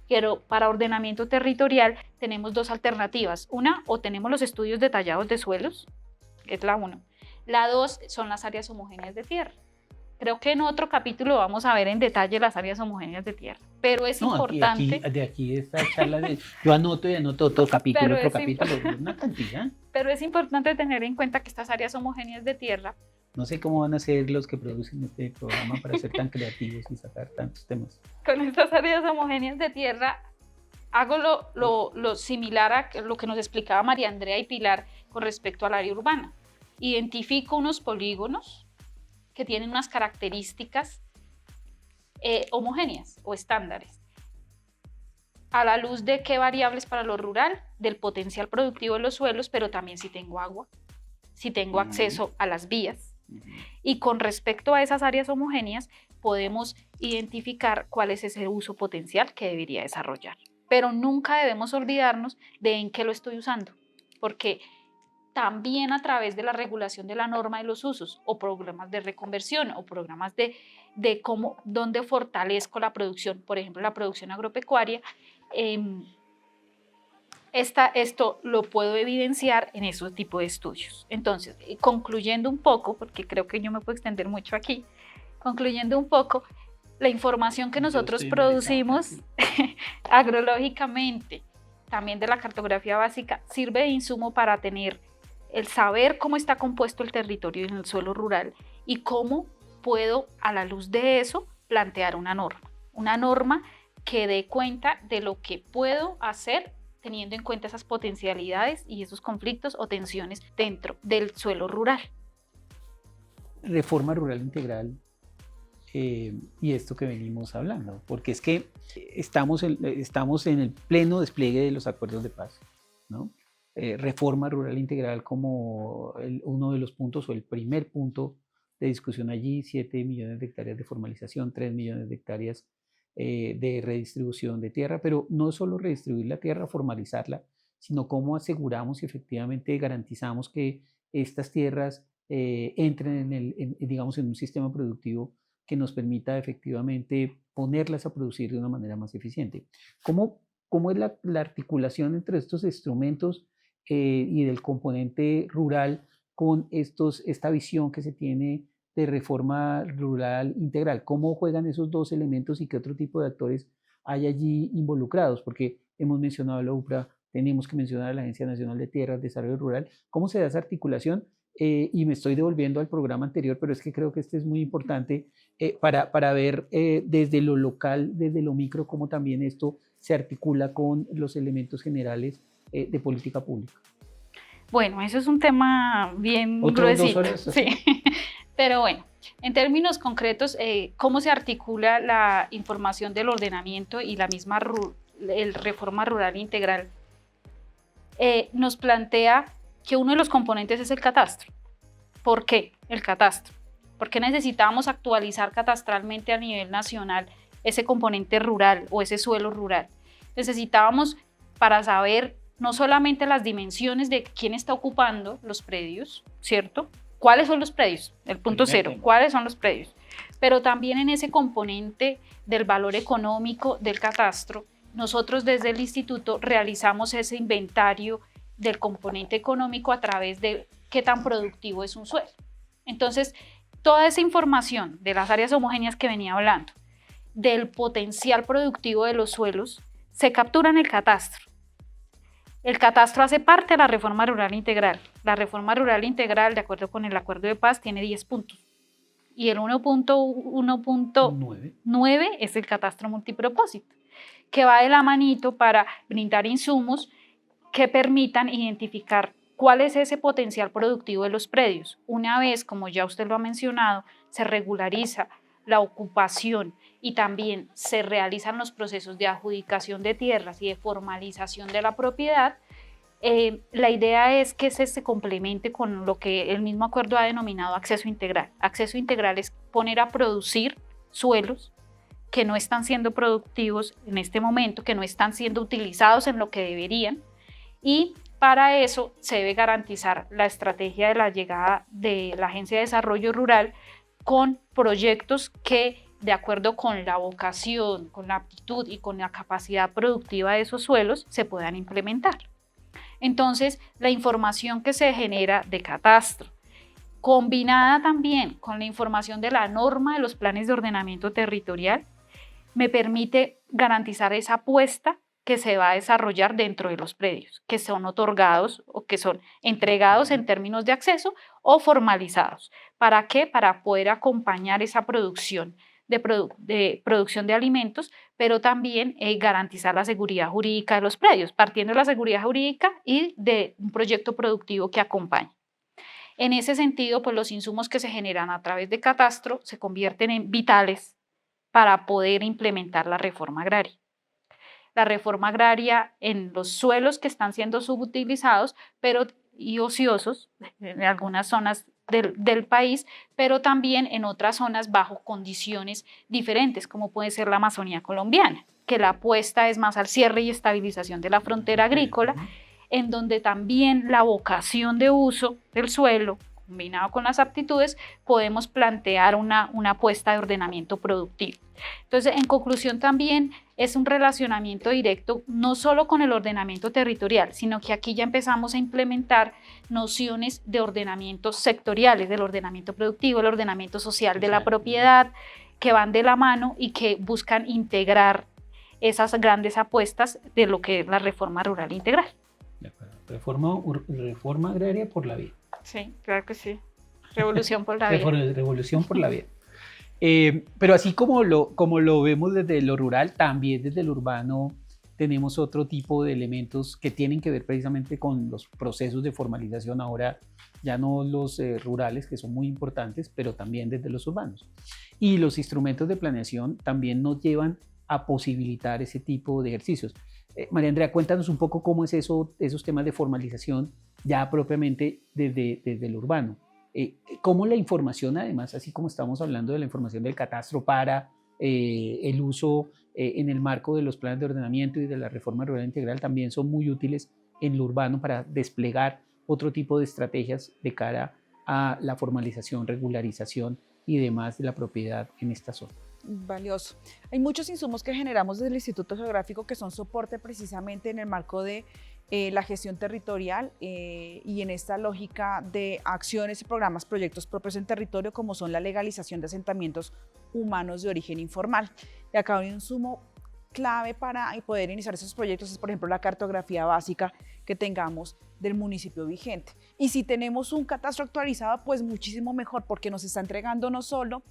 Pero para ordenamiento territorial tenemos dos alternativas. Una, o tenemos los estudios detallados de suelos, que es la 1. La 2 son las áreas homogéneas de tierra. Creo que en otro capítulo vamos a ver en detalle las áreas homogéneas de tierra, pero es importante. De aquí esta charla, yo anoto y anoto otro capítulo, una cantidad. Pero es importante tener en cuenta que estas áreas homogéneas de tierra. No sé cómo van a ser los que producen este programa para ser tan creativos y sacar tantos temas. Con estas áreas homogéneas de tierra hago lo similar a lo que nos explicaba María Andrea y Pilar con respecto al área urbana. Identifico unos polígonos que tienen unas características homogéneas o estándares. ¿A la luz de qué variables para lo rural? Del potencial productivo de los suelos, pero también si tengo agua, si tengo acceso a las vías. Y con respecto a esas áreas homogéneas, podemos identificar cuál es ese uso potencial que debería desarrollar. Pero nunca debemos olvidarnos de en qué lo estoy usando, porque también a través de la regulación de la norma de los usos o programas de reconversión o programas de donde fortalezco la producción, por ejemplo, la producción agropecuaria, esto lo puedo evidenciar en ese tipo de estudios. Entonces, concluyendo un poco, porque creo que yo me puedo extender mucho aquí, concluyendo un poco, la información que nosotros producimos agrológicamente, también de la cartografía básica, sirve de insumo para tener el saber cómo está compuesto el territorio en el suelo rural y cómo puedo, a la luz de eso, plantear una norma que dé cuenta de lo que puedo hacer teniendo en cuenta esas potencialidades y esos conflictos o tensiones dentro del suelo rural. Reforma rural integral y esto que venimos hablando, porque es que estamos en el pleno despliegue de los acuerdos de paz, ¿no? Reforma rural integral como uno de los puntos o el primer punto de discusión allí, 7 millones de hectáreas de formalización, 3 millones de hectáreas de redistribución de tierra, pero no solo redistribuir la tierra, formalizarla, sino cómo aseguramos y efectivamente garantizamos que estas tierras entren digamos, en un sistema productivo que nos permita efectivamente ponerlas a producir de una manera más eficiente. ¿Cómo es la articulación entre estos instrumentos y del componente rural con esta visión que se tiene de reforma rural integral? ¿Cómo juegan esos dos elementos y qué otro tipo de actores hay allí involucrados? Porque hemos mencionado a la UPRA, tenemos que mencionar a la Agencia Nacional de Tierras, Desarrollo Rural. ¿Cómo se da esa articulación y me estoy devolviendo al programa anterior, pero es que creo que este es muy importante para ver desde lo local, desde lo micro, cómo también esto se articula con los elementos generales de política pública. Bueno, eso es un tema bien Otros 2 gruesito. horas. Sí. Pero bueno, en términos concretos, ¿cómo se articula la información del ordenamiento y la misma reforma rural integral? Nos plantea que uno de los componentes es el catastro. ¿Por qué el catastro? Porque necesitamos actualizar catastralmente a nivel nacional ese componente rural o ese suelo rural. Necesitábamos para saber no solamente las dimensiones de quién está ocupando los predios, ¿cierto? ¿Cuáles son los predios? El punto cero, ¿cuáles son los predios? Pero también en ese componente del valor económico del catastro, nosotros desde el instituto realizamos ese inventario del componente económico a través de qué tan productivo es un suelo. Entonces, toda esa información de las áreas homogéneas que venía hablando, del potencial productivo de los suelos, se captura en el catastro. El catastro hace parte de la reforma rural integral. La reforma rural integral, de acuerdo con el acuerdo de paz, tiene 10 puntos. Y el 1.9 es el catastro multipropósito, que va de la manito para brindar insumos que permitan identificar cuál es ese potencial productivo de los predios. Una vez, como ya usted lo ha mencionado, se regulariza la ocupación y también se realizan los procesos de adjudicación de tierras y de formalización de la propiedad, la idea es que se complemente con lo que el mismo acuerdo ha denominado acceso integral. Acceso integral es poner a producir suelos que no están siendo productivos en este momento, que no están siendo utilizados en lo que deberían, y para eso se debe garantizar la estrategia de la llegada de la Agencia de Desarrollo Rural con proyectos que, de acuerdo con la vocación, con la aptitud y con la capacidad productiva de esos suelos, se puedan implementar. Entonces, la información que se genera de catastro, combinada también con la información de la norma de los planes de ordenamiento territorial, me permite garantizar esa apuesta que se va a desarrollar dentro de los predios, que son otorgados o que son entregados en términos de acceso o formalizados. ¿Para qué? Para poder acompañar esa producción de producción de alimentos, pero también garantizar la seguridad jurídica de los predios, partiendo de la seguridad jurídica y de un proyecto productivo que acompañe. En ese sentido, pues los insumos que se generan a través de catastro se convierten en vitales para poder implementar la reforma agraria. La reforma agraria en los suelos que están siendo subutilizados y ociosos en algunas zonas del país, pero también en otras zonas bajo condiciones diferentes, como puede ser la Amazonía colombiana, que la apuesta es más al cierre y estabilización de la frontera agrícola, en donde también la vocación de uso del suelo, combinado con las aptitudes, podemos plantear una apuesta de ordenamiento productivo. Entonces, en conclusión, también es un relacionamiento directo no solo con el ordenamiento territorial, sino que aquí ya empezamos a implementar nociones de ordenamientos sectoriales, del ordenamiento productivo, el ordenamiento social de la propiedad, que van de la mano y que buscan integrar esas grandes apuestas de lo que es la reforma rural integral. Reforma agraria por la vida. Sí, claro que sí. Revolución por la vida. Revolución por la vida. Pero así como lo vemos desde lo rural, también desde lo urbano tenemos otro tipo de elementos que tienen que ver precisamente con los procesos de formalización, ahora ya no los rurales, que son muy importantes, pero también desde los urbanos. Y los instrumentos de planeación también nos llevan a posibilitar ese tipo de ejercicios. María Andrea, cuéntanos un poco cómo es eso, esos temas de formalización ya propiamente desde lo urbano. Cómo la información, además, así como estamos hablando de la información del catastro para el uso en el marco de los planes de ordenamiento y de la reforma rural integral, también son muy útiles en lo urbano para desplegar otro tipo de estrategias de cara a la formalización, regularización y demás de la propiedad en esta zona. Valioso. Hay muchos insumos que generamos desde el Instituto Geográfico que son soporte precisamente en el marco de la gestión territorial y en esta lógica de acciones y programas, proyectos propios en territorio, como son la legalización de asentamientos humanos de origen informal. Y acá hay un insumo clave para poder iniciar esos proyectos es, por ejemplo, la cartografía básica que tengamos del municipio vigente. Y si tenemos un catastro actualizado, pues muchísimo mejor, porque nos está entregando no solo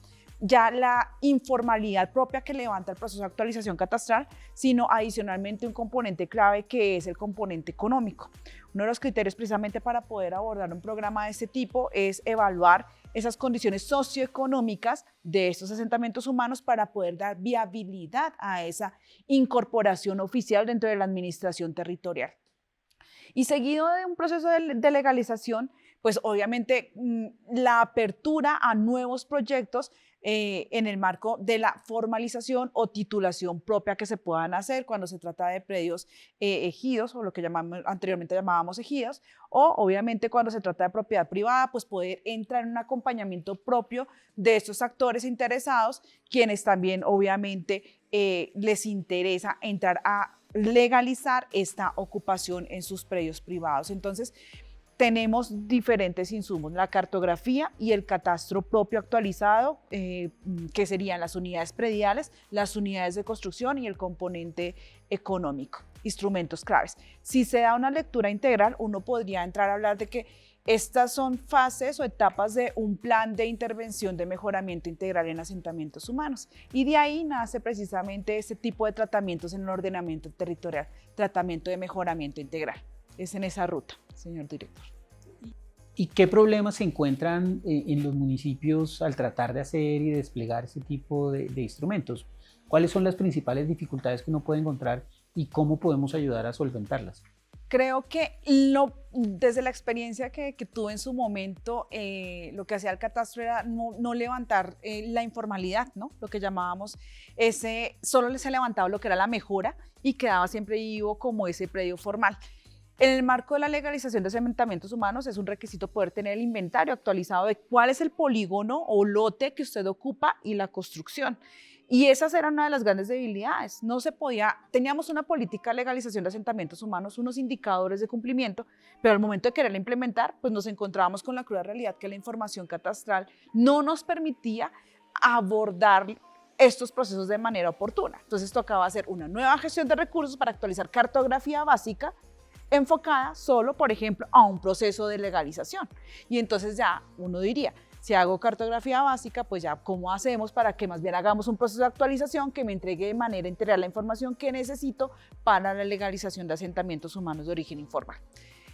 ya la informalidad propia que levanta el proceso de actualización catastral, sino adicionalmente un componente clave que es el componente económico. Uno de los criterios precisamente para poder abordar un programa de este tipo es evaluar esas condiciones socioeconómicas de estos asentamientos humanos para poder dar viabilidad a esa incorporación oficial dentro de la administración territorial. Y seguido de un proceso de legalización, pues obviamente la apertura a nuevos proyectos en el marco de la formalización o titulación propia que se puedan hacer cuando se trata de predios ejidos o lo que anteriormente llamábamos ejidos, o obviamente cuando se trata de propiedad privada, pues poder entrar en un acompañamiento propio de estos actores interesados, quienes también obviamente les interesa entrar a legalizar esta ocupación en sus predios privados. Entonces, tenemos diferentes insumos, la cartografía y el catastro propio actualizado, que serían las unidades prediales, las unidades de construcción y el componente económico, instrumentos claves. Si se da una lectura integral, uno podría entrar a hablar de que estas son fases o etapas de un plan de intervención de mejoramiento integral en asentamientos humanos. Y de ahí nace precisamente este tipo de tratamientos en el ordenamiento territorial, tratamiento de mejoramiento integral. Es en esa ruta, señor director. ¿Y qué problemas se encuentran en los municipios al tratar de hacer y desplegar ese tipo de instrumentos? ¿Cuáles son las principales dificultades que uno puede encontrar y cómo podemos ayudar a solventarlas? Creo que desde la experiencia que tuve en su momento, lo que hacía el catastro era no levantar la informalidad, ¿no? Lo que llamábamos solo se levantaba lo que era la mejora y quedaba siempre vivo como ese predio formal. En el marco de la legalización de asentamientos humanos es un requisito poder tener el inventario actualizado de cuál es el polígono o lote que usted ocupa y la construcción. Y esas eran una de las grandes debilidades. No se podía, teníamos una política de legalización de asentamientos humanos, unos indicadores de cumplimiento, pero al momento de quererla implementar, pues nos encontrábamos con la cruda realidad que la información catastral no nos permitía abordar estos procesos de manera oportuna. Entonces tocaba hacer una nueva gestión de recursos para actualizar cartografía básica enfocada solo, por ejemplo, a un proceso de legalización. Y entonces ya uno diría, si hago cartografía básica, pues ya, ¿cómo hacemos para que más bien hagamos un proceso de actualización que me entregue de manera integral la información que necesito para la legalización de asentamientos humanos de origen informal?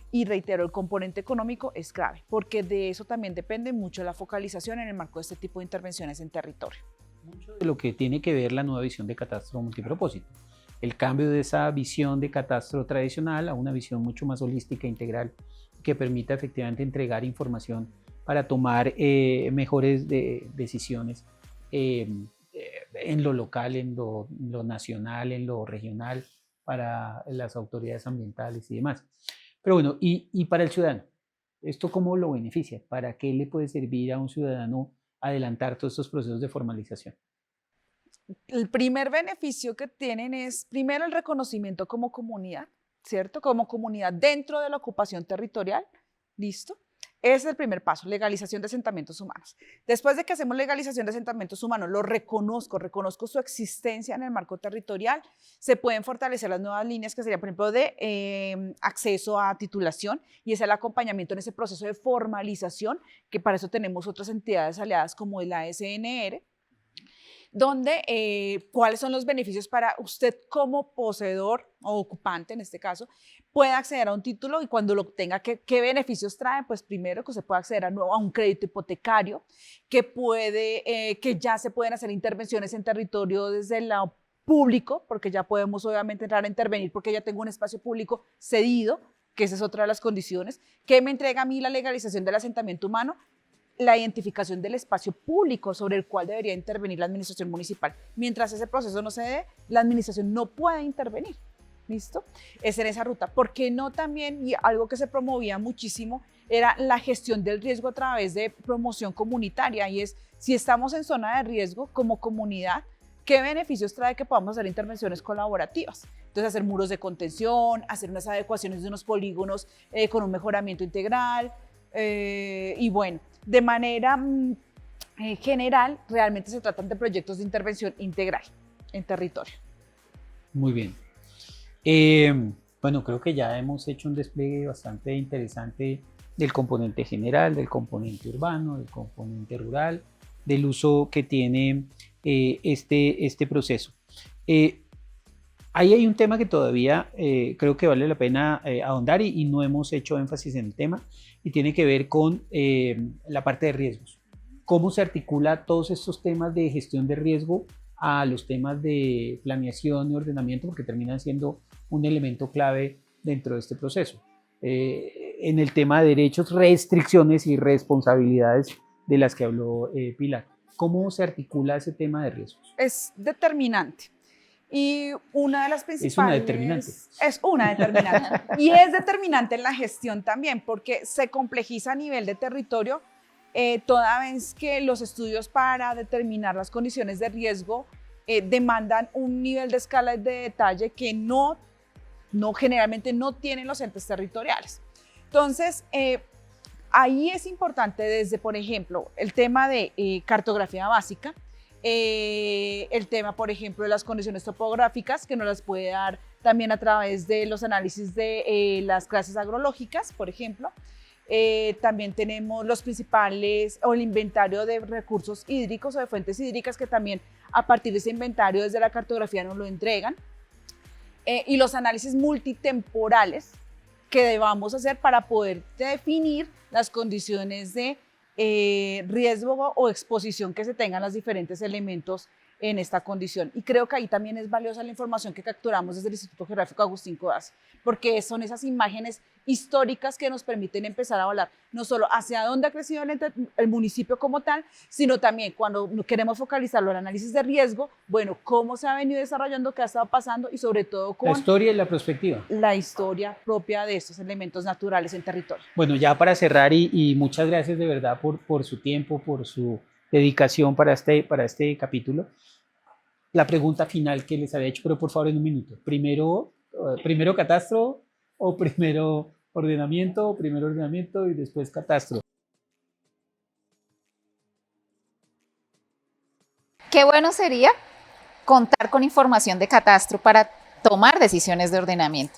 Y reitero, el componente económico es clave, porque de eso también depende mucho la focalización en el marco de este tipo de intervenciones en territorio. Mucho de lo que tiene que ver la nueva visión de catastro multipropósito. El cambio de esa visión de catastro tradicional a una visión mucho más holística e integral que permita efectivamente entregar información para tomar mejores decisiones en lo local, en lo nacional, en lo regional, para las autoridades ambientales y demás. Pero bueno, y para el ciudadano, ¿esto cómo lo beneficia? ¿Para qué le puede servir a un ciudadano adelantar todos estos procesos de formalización? El primer beneficio que tienen es, primero, el reconocimiento como comunidad, ¿cierto? Como comunidad dentro de la ocupación territorial, ¿listo? Ese es el primer paso, legalización de asentamientos humanos. Después de que hacemos legalización de asentamientos humanos, lo reconozco su existencia en el marco territorial, se pueden fortalecer las nuevas líneas que serían, por ejemplo, de acceso a titulación, y es el acompañamiento en ese proceso de formalización, que para eso tenemos otras entidades aliadas como es la SNR, donde cuáles son los beneficios para usted como poseedor o ocupante en este caso, pueda acceder a un título y cuando lo tenga, ¿qué beneficios trae? Pues primero que usted puede acceder a un crédito hipotecario, que ya se pueden hacer intervenciones en territorio desde el lado público, porque ya podemos obviamente entrar a intervenir porque ya tengo un espacio público cedido, que esa es otra de las condiciones, que me entrega a mí la legalización del asentamiento humano, la identificación del espacio público sobre el cual debería intervenir la administración municipal. Mientras ese proceso no se dé, la administración no puede intervenir. ¿Listo? Es en esa ruta. ¿Por qué no también, y algo que se promovía muchísimo, era la gestión del riesgo a través de promoción comunitaria? Y es, si estamos en zona de riesgo como comunidad, ¿qué beneficios trae que podamos hacer intervenciones colaborativas? Entonces, hacer muros de contención, hacer unas adecuaciones de unos polígonos con un mejoramiento integral, y bueno, de manera general, realmente se tratan de proyectos de intervención integral en territorio. Muy bien. Bueno, creo que ya hemos hecho un despliegue bastante interesante del componente general, del componente urbano, del componente rural, del uso que tiene este proceso. Ahí hay un tema que todavía creo que vale la pena ahondar y no hemos hecho énfasis en el tema, y tiene que ver con la parte de riesgos. ¿Cómo se articula todos estos temas de gestión de riesgo a los temas de planeación y ordenamiento, porque terminan siendo un elemento clave dentro de este proceso? En el tema de derechos, restricciones y responsabilidades de las que habló Pilar. ¿Cómo se articula ese tema de riesgos? Es determinante. Y una de las principales... Es una determinante. Es una determinante. Y es determinante en la gestión también, porque se complejiza a nivel de territorio, toda vez que los estudios para determinar las condiciones de riesgo demandan un nivel de escala de detalle que generalmente no tienen los entes territoriales. Entonces, ahí es importante desde, por ejemplo, el tema de cartografía básica, el tema, por ejemplo, de las condiciones topográficas, que nos las puede dar también a través de los análisis de las clases agrológicas, por ejemplo. También tenemos los principales, o el inventario de recursos hídricos o de fuentes hídricas, que también a partir de ese inventario desde la cartografía nos lo entregan. Y los análisis multitemporales que debamos hacer para poder definir las condiciones de riesgo o exposición que se tengan los diferentes elementos en esta condición. Y creo que ahí también es valiosa la información que capturamos desde el Instituto Geográfico Agustín Codazzi, porque son esas imágenes históricas que nos permiten empezar a hablar no solo hacia dónde ha crecido el municipio como tal, sino también cuando queremos focalizarlo en el análisis de riesgo, bueno, cómo se ha venido desarrollando, qué ha estado pasando y sobre todo con la historia y la perspectiva. La historia propia de estos elementos naturales en territorio. Bueno, ya para cerrar, y muchas gracias de verdad por su tiempo, por su dedicación para este capítulo. La pregunta final que les había hecho, pero por favor en un minuto. ¿Primero catastro o primero ordenamiento, o primero ordenamiento y después catastro? Qué bueno sería contar con información de catastro para tomar decisiones de ordenamiento.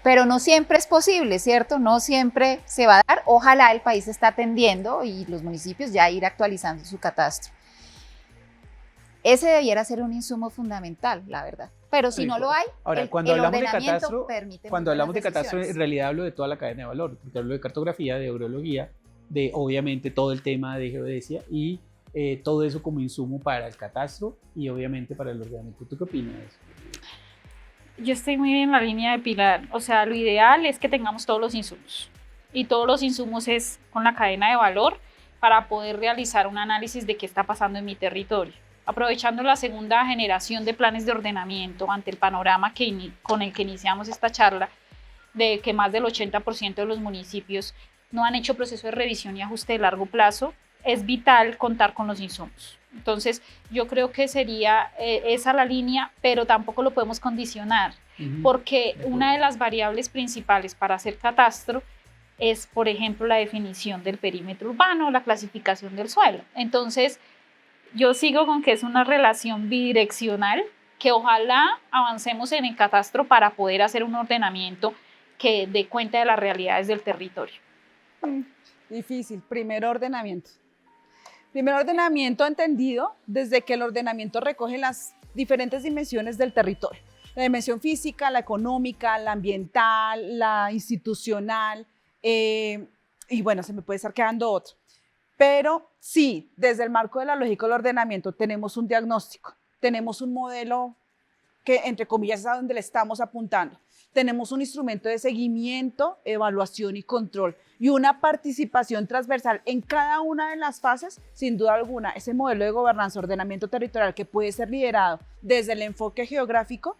Pero no siempre es posible, ¿cierto? No siempre se va a dar. Ojalá el país está atendiendo y los municipios ya ir actualizando su catastro. Ese debiera ser un insumo fundamental, la verdad. Pero si no lo hay, ahora, cuando hablamos de catastro, cuando hablamos de catastro, en realidad hablo de toda la cadena de valor, porque hablo de cartografía, de orografía, de obviamente todo el tema de geodesia y todo eso como insumo para el catastro y obviamente para el ordenamiento. ¿Tú qué opinas? Yo estoy muy en la línea de Pilar. O sea, lo ideal es que tengamos todos los insumos. Y todos los insumos es con la cadena de valor para poder realizar un análisis de qué está pasando en mi territorio. Aprovechando la segunda generación de planes de ordenamiento ante el panorama con el que iniciamos esta charla, de que más del 80% de los municipios no han hecho proceso de revisión y ajuste de largo plazo, es vital contar con los insumos. Entonces, yo creo que sería esa la línea, pero tampoco lo podemos condicionar, porque una de las variables principales para hacer catastro es, por ejemplo, la definición del perímetro urbano, la clasificación del suelo. Entonces, yo sigo con que es una relación bidireccional, que ojalá avancemos en el catastro para poder hacer un ordenamiento que dé cuenta de las realidades del territorio. Difícil. Primero ordenamiento. Primero ordenamiento entendido desde que el ordenamiento recoge las diferentes dimensiones del territorio. La dimensión física, la económica, la ambiental, la institucional, y bueno, se me puede estar quedando otro. Pero sí, desde el marco de la lógica del ordenamiento tenemos un diagnóstico, tenemos un modelo que, entre comillas, es a donde le estamos apuntando. Tenemos un instrumento de seguimiento, evaluación y control y una participación transversal en cada una de las fases, sin duda alguna. Ese modelo de gobernanza, ordenamiento territorial que puede ser liderado desde el enfoque geográfico,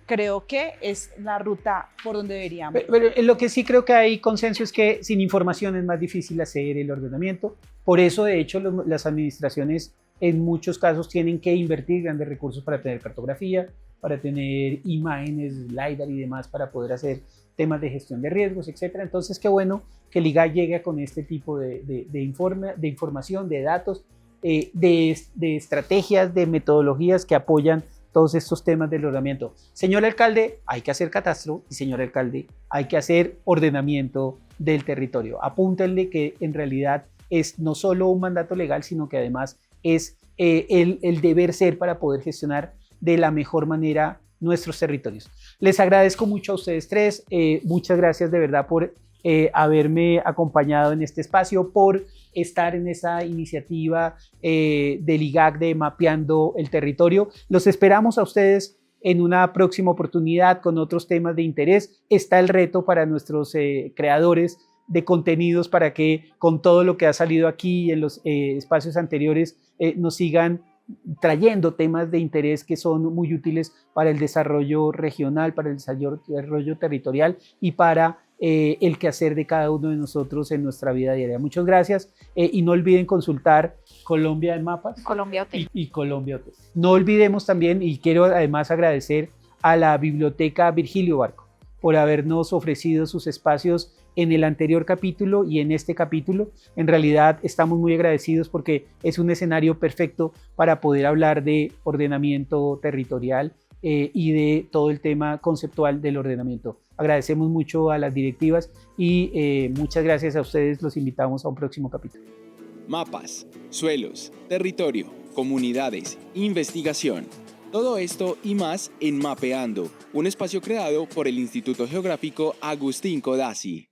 creo que es la ruta por donde deberíamos. Pero lo que sí creo que hay consenso es que sin información es más difícil hacer el ordenamiento. Por eso, de hecho, las administraciones en muchos casos tienen que invertir grandes recursos para tener cartografía, para tener imágenes, LiDAR y demás, para poder hacer temas de gestión de riesgos, etc. Entonces, qué bueno que el IGAI llegue con este tipo de información, de datos, de estrategias, de metodologías que apoyan todos estos temas del ordenamiento. Señor alcalde, hay que hacer catastro y señor alcalde, hay que hacer ordenamiento del territorio. Apúntenle que en realidad es no solo un mandato legal, sino que además es el deber ser para poder gestionar de la mejor manera nuestros territorios. Les agradezco mucho a ustedes tres, muchas gracias de verdad por haberme acompañado en este espacio, por estar en esa iniciativa del IGAC de Mapeando el Territorio. Los esperamos a ustedes en una próxima oportunidad con otros temas de interés. Está el reto para nuestros creadores de contenidos para que con todo lo que ha salido aquí en los espacios anteriores nos sigan trayendo temas de interés que son muy útiles para el desarrollo regional, para el desarrollo territorial y para el quehacer de cada uno de nosotros en nuestra vida diaria. Muchas gracias y no olviden consultar Colombia en Mapas Colombia Hotel. y Colombia Hotel. No olvidemos también, y quiero además agradecer a la Biblioteca Virgilio Barco por habernos ofrecido sus espacios en el anterior capítulo y en este capítulo. En realidad estamos muy agradecidos porque es un escenario perfecto para poder hablar de ordenamiento territorial y de todo el tema conceptual del ordenamiento. Agradecemos mucho a las directivas y muchas gracias a ustedes. Los invitamos a un próximo capítulo. Mapas, suelos, territorio, comunidades, investigación. Todo esto y más en Mapeando, un espacio creado por el Instituto Geográfico Agustín Codazzi.